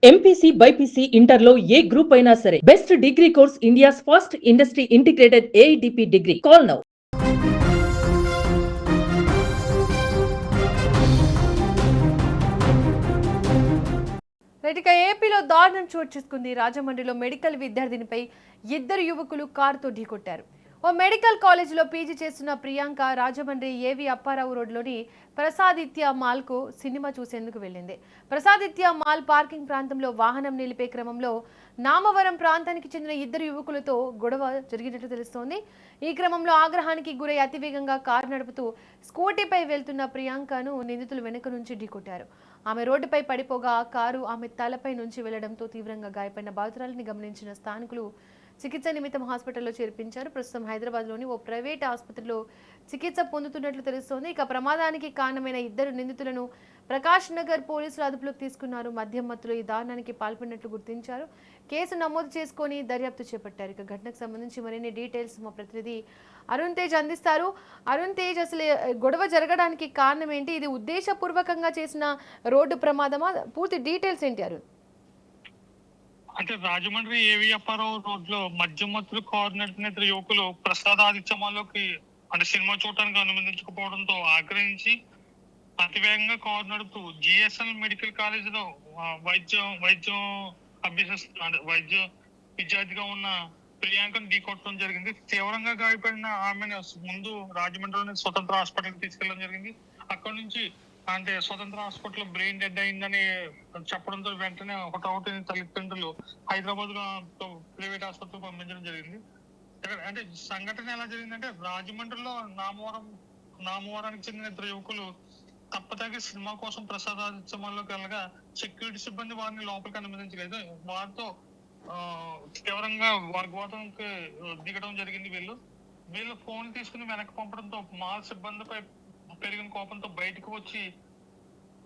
MPC BiPC ఇంటర్లో ఏ group అయినా సరే best degree course India's first industry integrated AITP degree. Call now. ఇక ఏపీలో దారుణం చోటు చేసుకుంది. రాజమండ్రిలో మెడికల్ విద్యార్థినిపై ఇద్దరు యువకులు కారుతో ఢీకొట్టారు. ఓ మెడికల్ కాలేజీలో పీజీ చేస్తున్న ప్రియాంక రాజమండ్రి ఏవి అప్పారావు రోడ్లోని ప్రసాదిత్య మాల్కు సినిమా చూసేందుకు వెళ్ళింది. ప్రసాదిత్య మాల్ పార్కింగ్ ప్రాంతంలో వాహనం నిలిపే క్రమంలో నామవరం ప్రాంతానికి చెందిన ఇద్దరు యువకులతో గొడవ జరిగినట్లు తెలుస్తోంది. ఈ క్రమంలో ఆగ్రహానికి గురై అతివేగంగా కారు నడుపుతూ స్కూటీపై వెళ్తున్న ప్రియాంకను నిందితులు వెనుక నుంచి ఢీకొట్టారు. ఆమె రోడ్డుపై పడిపోగా ఆ కారు ఆమె తలపై నుంచి వెళ్లడంతో తీవ్రంగా గాయపడిన బాధితురాలిని గమనించిన స్థానికులు చికిత్స నిమిత్తం హాస్పిటల్లో చేర్పించారు. ప్రస్తుతం హైదరాబాద్లోని ఓ ప్రైవేట్ ఆసుపత్రిలో చికిత్స పొందుతున్నట్లు తెలుస్తోంది. ఇక ప్రమాదానికి కారణమైన ఇద్దరు నిందితులను ప్రకాష్ నగర్ పోలీసులు అదుపులోకి తీసుకున్నారు. మద్యం మత్తులో ఈ దారుణానికి పాల్పడినట్లు గుర్తించారు. కేసు నమోదు చేసుకుని దర్యాప్తు చేపట్టారు. ఇక ఘటనకు సంబంధించి మరిన్ని డీటెయిల్స్ మా ప్రతినిధి అరుణ్ తేజ్ అందిస్తారు. అరుణ్ తేజ్, అసలు గొడవ జరగడానికి కారణం ఏంటి? ఇది ఉద్దేశపూర్వకంగా చేసిన రోడ్డు ప్రమాదమా? పూర్తి డీటెయిల్స్ ఏంటి అరుణ్? అంటే రాజమండ్రి ఏవి అప్పారావు రోడ్ లో మద్యం మత్తులు కారు నడిపిన ఇద్దరు యువకులు ప్రసాదాదిత్యమాల్లోకి అంటే సినిమా చూడటానికి అనుమతించకపోవడంతో ఆగ్రహించి అతివేగంగా కారు నడుపుతూ జిఎస్ఎల్ మెడికల్ కాలేజీలో వైద్యం అభ్యసిస్తున్న వైద్య విద్యార్థిగా ఉన్న ప్రియాంకను ఢీకొట్టడం జరిగింది. తీవ్రంగా గాయపడిన ఆమెను ముందు రాజమండ్రిలోని స్వతంత్ర హాస్పిటల్కి తీసుకెళ్లడం జరిగింది. అక్కడ నుంచి అంటే స్వతంత్ర హాస్పిటల్ బ్రెయిన్ డెడ్ అయిందని చెప్పడంతో వెంటనే ఒకటి తల్లిదండ్రులు హైదరాబాద్ లో ప్రైవేట్ ఆసుపత్రికి పంపించడం జరిగింది. అంటే సంఘటన ఎలా జరిగిందంటే రాజమండ్రిలో నామవరానికి చెందిన ఇద్దరు యువకులు తప్పదాగి సినిమా కోసం ప్రసాదాదిత్యమాల్లోకి వెళ్ళగా సెక్యూరిటీ సిబ్బంది వారిని లోపలికి అనుమతించలేదు. వారితో తీవ్రంగా వాగ్వాదంకి దిగడం జరిగింది. వీళ్ళు ఫోన్ తీసుకుని వెనక్కి పంపడంతో మాల్ సిబ్బందిపై పెరిగిన కోపంతో బయటకు వచ్చి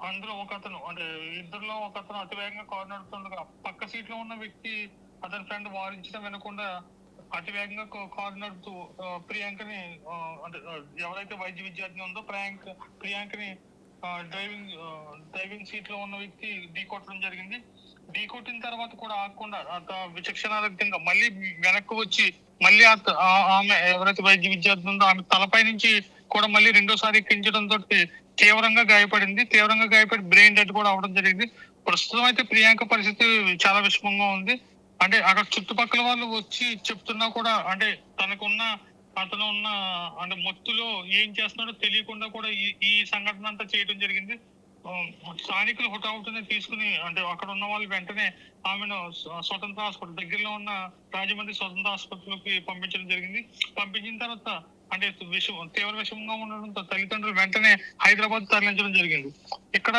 అందులో ఒక అతను అంటే ఇద్దరులో ఒక అతను అతివేగంగా కారు నడుపుతుండగా పక్క సీట్ లో ఉన్న వ్యక్తి అతని ఫ్రెండ్ వారించడం వినకుండా అతివేగంగా కారు నడుపుతూ ప్రియాంకని అంటే ఎవరైతే వైద్య విద్యార్థి ఉందో ప్రియాంకని డ్రైవింగ్ సీట్ లో ఉన్న వ్యక్తి ఢీకొట్టడం జరిగింది. ఢీకొట్టిన తర్వాత కూడా ఆగకుండా విచక్షణారహితంగా మళ్ళీ వెనక్కి వచ్చి మళ్ళీ ఆమె ఎవరైతే వైద్య విద్యార్థి ఉందో ఆమె తలపై నుంచి కూడా మళ్ళీ రెండోసారి ఎక్కించడంతో తీవ్రంగా గాయపడి బ్రెయిన్ డెడ్ కూడా అవడం జరిగింది. ప్రస్తుతం అయితే ప్రియాంక పరిస్థితి చాలా విషమంగా ఉంది. అంటే అక్కడ చుట్టుపక్కల వాళ్ళు వచ్చి చెప్తున్నా కూడా అంటే అతను ఉన్న అంటే మత్తులో ఏం చేస్తున్నాడో తెలియకుండా కూడా ఈ సంఘటన అంతా చేయడం జరిగింది. స్థానికులు హుటాహుటిని తీసుకుని అంటే అక్కడ ఉన్న వాళ్ళు వెంటనే ఆమెను స్వతంత్ర హాస్పిటల్ దగ్గరలో ఉన్న రాజమండ్రి స్వతంత్ర ఆసుపత్రికి పంపించడం జరిగింది. పంపించిన తర్వాత అంటే తీవ్ర విషమంగా ఉండడంతో తల్లిదండ్రులు వెంటనే హైదరాబాద్ తరలించడం జరిగింది. ఇక్కడ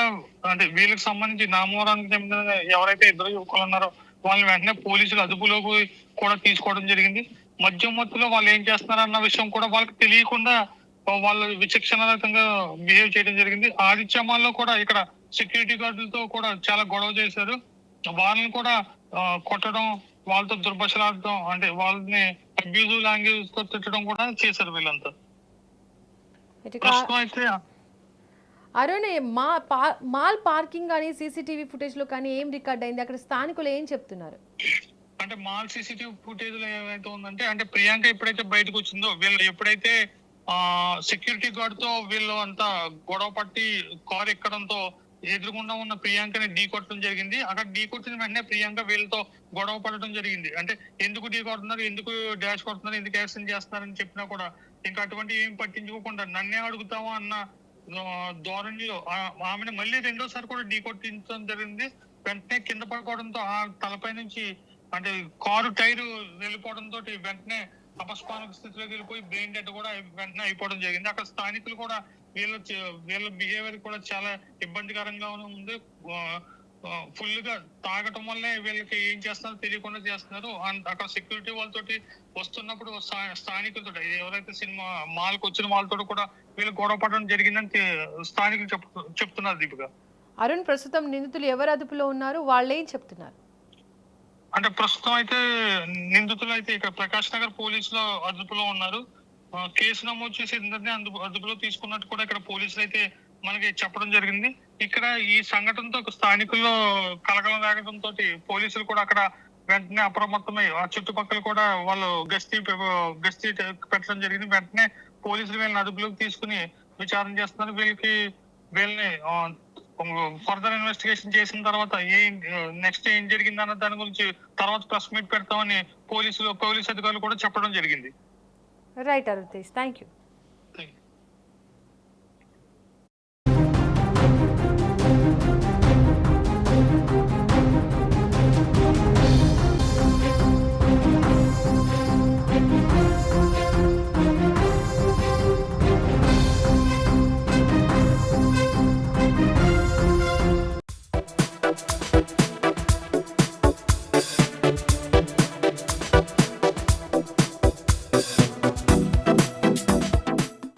అంటే వీళ్ళకి సంబంధించి నామవరానికి చెందిన ఎవరైతే ఇద్దరు యువకులు ఉన్నారో వాళ్ళని వెంటనే పోలీసులు అదుపులోకి కూడా తీసుకోవడం జరిగింది. మద్యం మత్తులో వాళ్ళు ఏం చేస్తున్నారన్న విషయం కూడా వాళ్ళకి తెలియకుండా వాళ్ళు విచక్షణారహితంగా బిహేవ్ చేయడం జరిగింది. ఆదిత్యమాల్లో కూడా ఇక్కడ సెక్యూరిటీ గార్డులతో కూడా చాలా గొడవ చేశారు. వాళ్ళని కూడా కొట్టడం, వాళ్ళతో దుర్భాషలాడటం అంటే వాళ్ళని అబ్యూజివ్ లాంగ్వేజ్ తో తిట్టడం కూడా చేశారు వీళ్ళంతా. ప్రస్తుతం అయితే అరుణ్, మాల్ పార్కింగ్ కానీ సీసీటీవీ ఫుటేజ్ లో కానీ ఏం రికార్డ్ అయింది? అక్కడ స్థానికులు ఏం చెప్తున్నారు? అంటే మాల్ సీసీటీవీ ఫుటేజ్ లో ఏమైతే ఉందంటే అంటే ప్రియాంక ఎప్పుడైతే బయటకు వచ్చిందో వీళ్ళు ఎప్పుడైతే సెక్యూరిటీ గార్డ్ తో వీళ్ళు అంతా గొడవ పట్టి కారు ఎక్కడంతో ఎదురుగుండా ఉన్న ప్రియాంకని ఢీకొట్టడం జరిగింది. అక్కడ ఢీకొట్టిన వెంటనే ప్రియాంక వీళ్ళతో గొడవ పడటం జరిగింది. అంటే ఎందుకు ఢీకొడుతున్నారు, ఎందుకు డాష్ కొడుతున్నారు, ఎందుకు యాక్సిడెంట్ చేస్తున్నారని చెప్పినా కూడా ఇంకా అటువంటి ఏం పట్టించుకోకుండా నన్నే అడుగుతావా అన్న ధోరణిలో ఆమెను మళ్ళీ రెండోసారి కూడా ఢీకొట్టించడం జరిగింది. వెంటనే కింద పడిపోవడంతో ఆ తలపై నుంచి అంటే కారు టైరు వెళ్ళిపోవడంతో వెంటనే అపస్మారక స్థితిలోకి వెళ్ళిపోయి బ్రెయిన్ డెడ్ కూడా వెంటనే అయిపోవడం జరిగింది. అక్కడ స్థానికులు కూడా వీళ్ళ బిహేవియర్ కూడా చాలా ఇబ్బందికరంగా ఉంది. ఫుల్ గా తాగటం వల్లే వీళ్ళకి ఏం చేస్తున్నారో తెలియకుండా చేస్తున్నారు. అక్కడ సెక్యూరిటీ వాళ్ళతోటి వస్తున్నప్పుడు స్థానికులతో ఎవరైతే సినిమా మాల్కి వచ్చిన వాళ్ళతో కూడా వీళ్ళు గొడవ పడడం జరిగిందని స్థానికులు చెప్తున్నారు. దీపిక, అరుణ్, ప్రస్తుతం నిందితులు ఎవరు అదుపులో ఉన్నారు? వాళ్ళు ఏం చెప్తున్నారు? అంటే ప్రస్తుతం అయితే నిందితులు అయితే ఇక్కడ ప్రకాష్ నగర్ పోలీసులు అదుపులో ఉన్నారు. కేసు నమోదు చేసి అదుపులో తీసుకున్నట్టు కూడా ఇక్కడ పోలీసులు అయితే మనకి చెప్పడం జరిగింది. ఇక్కడ ఈ సంఘటనతో స్థానికుల్లో కలకలం రేగడంతో పోలీసులు కూడా అక్కడ వెంటనే అప్రమత్తమై ఆ చుట్టుపక్కల కూడా వాళ్ళు గస్తీ పెట్టడం జరిగింది. వెంటనే పోలీసులు వీళ్ళని అదుపులోకి తీసుకుని విచారణ చేస్తున్నారు. వీళ్ళని ఫర్దర్ ఇన్వెస్టిగేషన్ చేసిన తర్వాత నెక్స్ట్ ఏం జరిగింది అన్న దాని గురించి తర్వాత ప్రెస్ మీట్ పెడతామని పోలీసు అధికారులు కూడా చెప్పడం జరిగింది. Right Arun Tej, thank you.